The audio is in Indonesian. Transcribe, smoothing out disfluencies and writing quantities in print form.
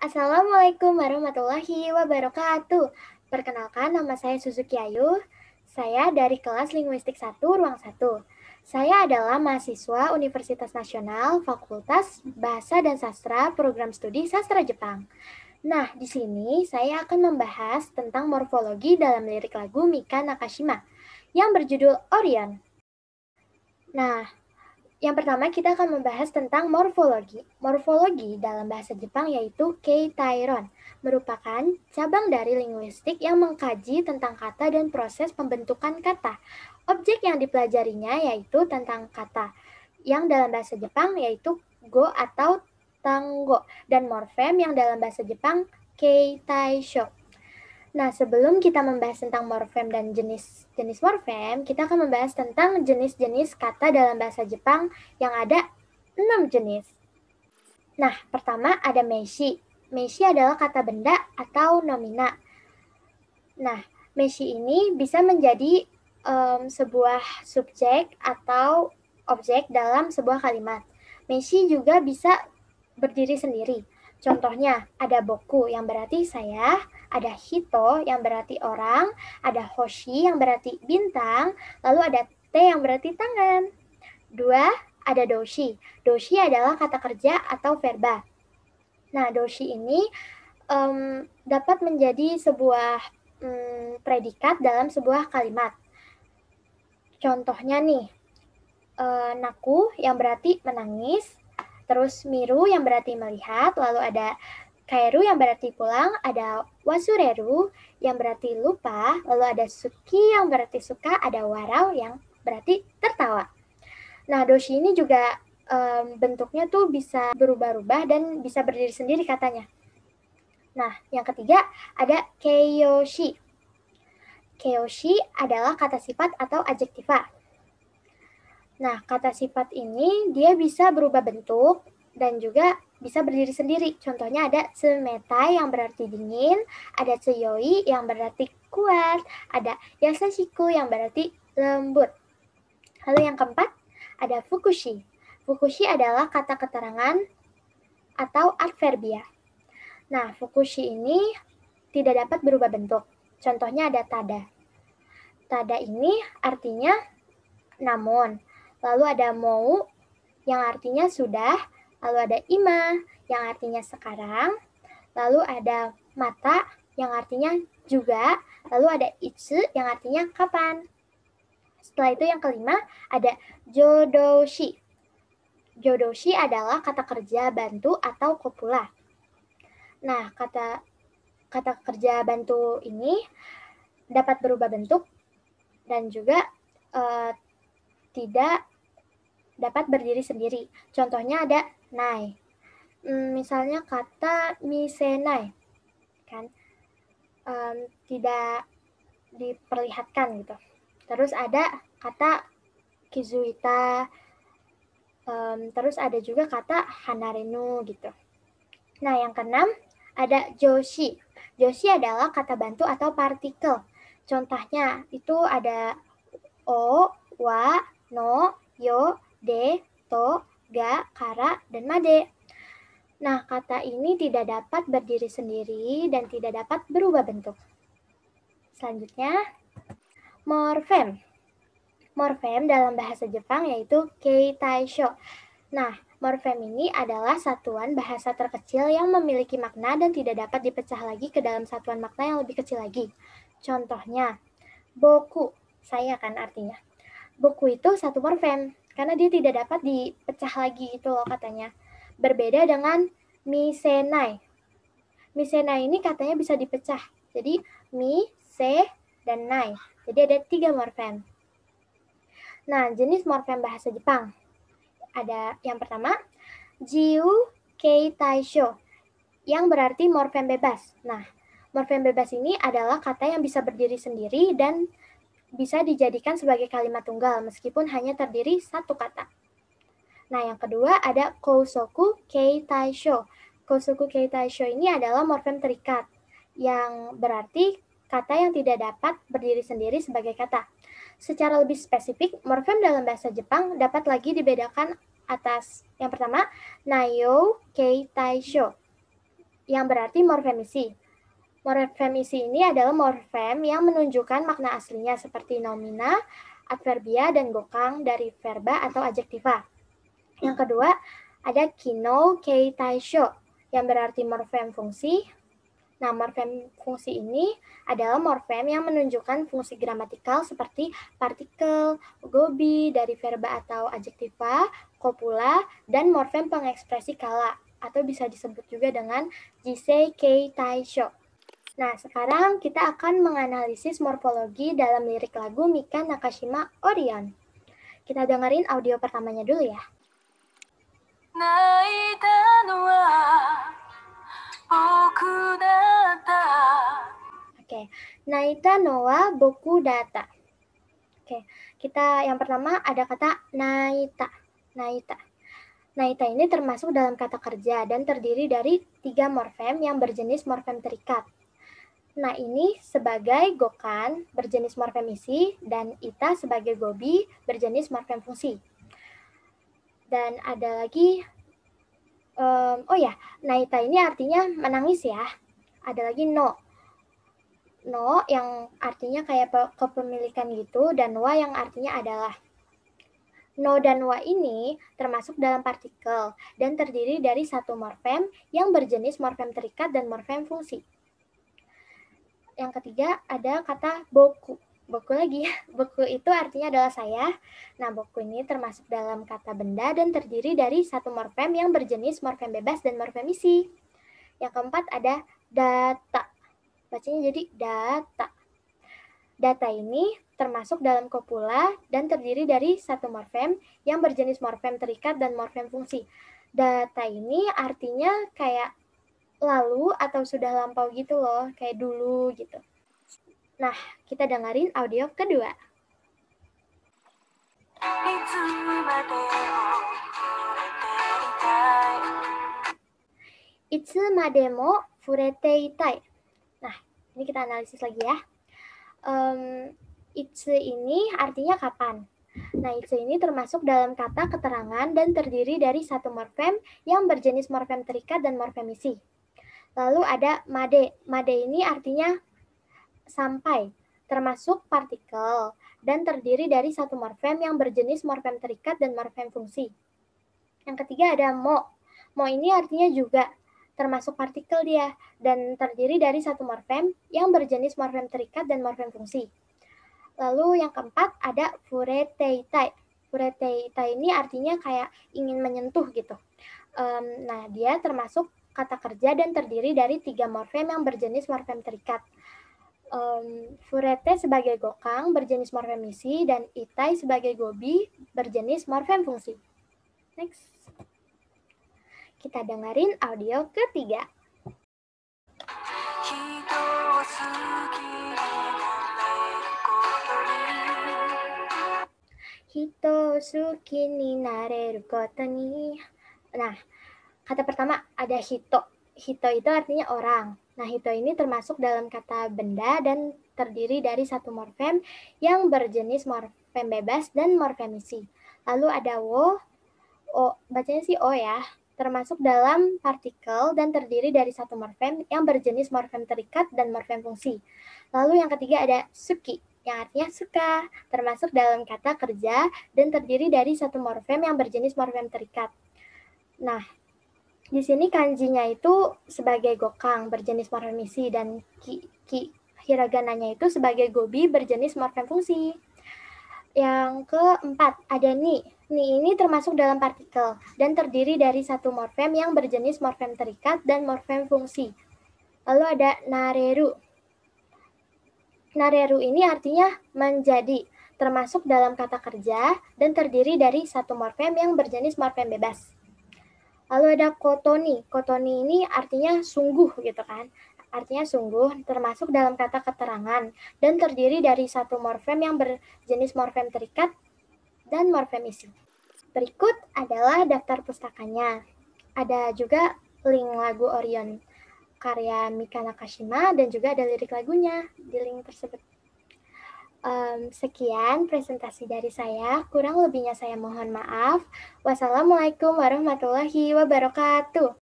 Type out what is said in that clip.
Assalamualaikum warahmatullahi wabarakatuh. Perkenalkan, nama saya Suzuki Ayu. Saya dari kelas Linguistik 1, Ruang 1. Saya adalah mahasiswa Universitas Nasional, Fakultas Bahasa dan Sastra, Program Studi Sastra Jepang. Nah, di sini saya akan membahas tentang morfologi dalam lirik lagu Mika Nakashima yang berjudul Orion. Nah, yang pertama kita akan membahas tentang morfologi. Morfologi dalam bahasa Jepang yaitu Keitairon, merupakan cabang dari linguistik yang mengkaji tentang kata dan proses pembentukan kata. Objek yang dipelajarinya yaitu tentang kata, yang dalam bahasa Jepang yaitu go atau tango, dan morfem yang dalam bahasa Jepang keitaisho. Nah, sebelum kita membahas tentang morfem dan jenis-jenis morfem, kita akan membahas tentang jenis-jenis kata dalam bahasa Jepang yang ada 6 jenis. Nah, pertama ada meishi. Meishi adalah kata benda atau nomina. Nah, meishi ini bisa menjadi sebuah subjek atau objek dalam sebuah kalimat. Meishi juga bisa berdiri sendiri. Contohnya, ada boku yang berarti saya, ada hito yang berarti orang, ada hoshi yang berarti bintang, lalu ada te yang berarti tangan. Dua, ada doshi. Doshi adalah kata kerja atau verba. Nah, doshi ini dapat menjadi sebuah predikat dalam sebuah kalimat. Contohnya nih, naku yang berarti menangis, terus miru yang berarti melihat, lalu ada kairu yang berarti pulang, ada wasureru yang berarti lupa, lalu ada suki yang berarti suka, ada warau yang berarti tertawa. Nah, doshi ini juga bentuknya tuh bisa berubah-ubah dan bisa berdiri sendiri katanya. Nah, yang ketiga ada keiyoshi. Keiyoshi adalah kata sifat atau adjektiva. Nah, kata sifat ini dia bisa berubah bentuk dan juga bisa berdiri sendiri. Contohnya ada tsumetai yang berarti dingin, ada tsuyoi yang berarti kuat, ada yasashiku yang berarti lembut. Lalu yang keempat, ada fukushi. Fukushi adalah kata keterangan atau adverbia. Nah, fukushi ini tidak dapat berubah bentuk. Contohnya ada tada. Tada ini artinya namun. Lalu ada mou yang artinya sudah, lalu ada ima yang artinya sekarang, lalu ada mata yang artinya juga, lalu ada itsu yang artinya kapan. Setelah itu yang kelima ada jodoshi. Jodoshi adalah kata kerja bantu atau kopula. Nah, kata kerja bantu ini dapat berubah bentuk dan juga tidak dapat berdiri sendiri. Contohnya ada nai. Misalnya kata misenai, kan? Tidak diperlihatkan gitu. Terus ada kata kizuita, terus ada juga kata hanarenu gitu. Nah, yang keenam ada joshi. Joshi adalah kata bantu atau partikel. Contohnya itu ada o, wa, no, yo, de, to, ga, kara, dan made. Nah, kata ini tidak dapat berdiri sendiri dan tidak dapat berubah bentuk. Selanjutnya, morfem. Morfem dalam bahasa Jepang yaitu keitaisho. Nah, morfem ini adalah satuan bahasa terkecil yang memiliki makna dan tidak dapat dipecah lagi ke dalam satuan makna yang lebih kecil lagi. Contohnya, boku, saya kan artinya. Boku itu satu morfem, karena dia tidak dapat dipecah lagi itu loh katanya. Berbeda dengan misenai. Misenai ini katanya bisa dipecah. Jadi mi, se, dan nai. Jadi ada 3 morfem. Nah, jenis morfem bahasa Jepang. Ada yang pertama, jiu kei taisho, yang berarti morfem bebas. Nah, morfem bebas ini adalah kata yang bisa berdiri sendiri dan bisa dijadikan sebagai kalimat tunggal meskipun hanya terdiri satu kata. Nah, yang kedua ada kousoku kei taisho. Kousoku kei taisho ini adalah morfem terikat, yang berarti kata yang tidak dapat berdiri sendiri sebagai kata. Secara lebih spesifik, morfem dalam bahasa Jepang dapat lagi dibedakan atas yang pertama, nayo kei taisho. yang berarti morfemisi. Morfemisi ini adalah morfem yang menunjukkan makna aslinya seperti nomina, adverbia, dan gokang dari verba atau adjektiva. Yang kedua, ada kino kei taisho yang berarti morfem fungsi. Nah, morfem fungsi ini adalah morfem yang menunjukkan fungsi gramatikal seperti partikel, gobi dari verba atau adjektiva, copula, dan morfem pengekspresi kala atau bisa disebut juga dengan jisei kei taisho. Nah, sekarang kita akan menganalisis morfologi dalam lirik lagu Mika Nakashima Orion. Kita dengerin audio pertamanya dulu ya. Oke, naita no wa boku data. Oke, kita yang pertama ada kata naita. Naita. Naita ini termasuk dalam kata kerja dan terdiri dari 3 morfem yang berjenis morfem terikat. Nah, ini sebagai gokan berjenis morfem isi dan ita sebagai gobi berjenis morfem fungsi. Dan ada lagi, naita ini artinya menangis ya. Ada lagi no. No yang artinya kayak kepemilikan gitu, dan wa yang artinya adalah. No dan wa ini termasuk dalam partikel dan terdiri dari satu morfem yang berjenis morfem terikat dan morfem fungsi. Yang ketiga ada kata boku. Boku lagi. Boku itu artinya adalah saya. Nah, boku ini termasuk dalam kata benda dan terdiri dari satu morfem yang berjenis morfem bebas dan morfem isi. Yang keempat ada data. Bacanya jadi data. Data ini termasuk dalam kopula dan terdiri dari satu morfem yang berjenis morfem terikat dan morfem fungsi. Data ini artinya kayak lalu atau sudah lampau gitu loh, kayak dulu gitu. Nah, kita dengerin audio kedua. Itsumademo furete itai. Nah, ini kita analisis lagi ya. Itsu ini artinya kapan. Nah, itsu ini termasuk dalam kata keterangan dan terdiri dari satu morfem yang berjenis morfem terikat dan morfem isi. Lalu ada made. Made ini artinya sampai, termasuk partikel, dan terdiri dari satu morfem yang berjenis morfem terikat dan morfem fungsi. Yang ketiga ada mo. Mo ini artinya juga, termasuk partikel dia, dan terdiri dari satu morfem yang berjenis morfem terikat dan morfem fungsi. Lalu yang keempat ada fureteitai. Fureteitai ini artinya kayak ingin menyentuh gitu. Nah, dia termasuk kata kerja dan terdiri dari 3 morfem yang berjenis morfem terikat. Furete sebagai gokang berjenis morfem isi dan itai sebagai gobi berjenis morfem fungsi. Next. Kita dengerin audio ketiga. Hito suki ni nareru koto ni. Nah, kata pertama ada hito. Hito itu artinya orang. Nah, hito ini termasuk dalam kata benda dan terdiri dari satu morfem yang berjenis morfem bebas dan morfem isi. Lalu ada wo, bacanya sih o ya, termasuk dalam partikel dan terdiri dari satu morfem yang berjenis morfem terikat dan morfem fungsi. Lalu yang ketiga ada suki, yang artinya suka, termasuk dalam kata kerja dan terdiri dari satu morfem yang berjenis morfem terikat. Nah, di sini kanjinya itu sebagai gokang berjenis morfem isi dan hiragananya itu sebagai gobi berjenis morfem fungsi. Yang keempat ada ni. Ni ini termasuk dalam partikel dan terdiri dari satu morfem yang berjenis morfem terikat dan morfem fungsi. Lalu ada nareru. Nareru ini artinya menjadi, termasuk dalam kata kerja dan terdiri dari satu morfem yang berjenis morfem bebas. Lalu ada kotoni. Kotoni ini artinya sungguh gitu kan. Artinya sungguh, termasuk dalam kata keterangan dan terdiri dari satu morfem yang berjenis morfem terikat dan morfem isi. Berikut adalah daftar pustakanya. Ada juga link lagu Orion karya Mika Nakashima dan juga ada lirik lagunya di link tersebut. Sekian presentasi dari saya, kurang lebihnya saya mohon maaf. Wassalamualaikum warahmatullahi wabarakatuh.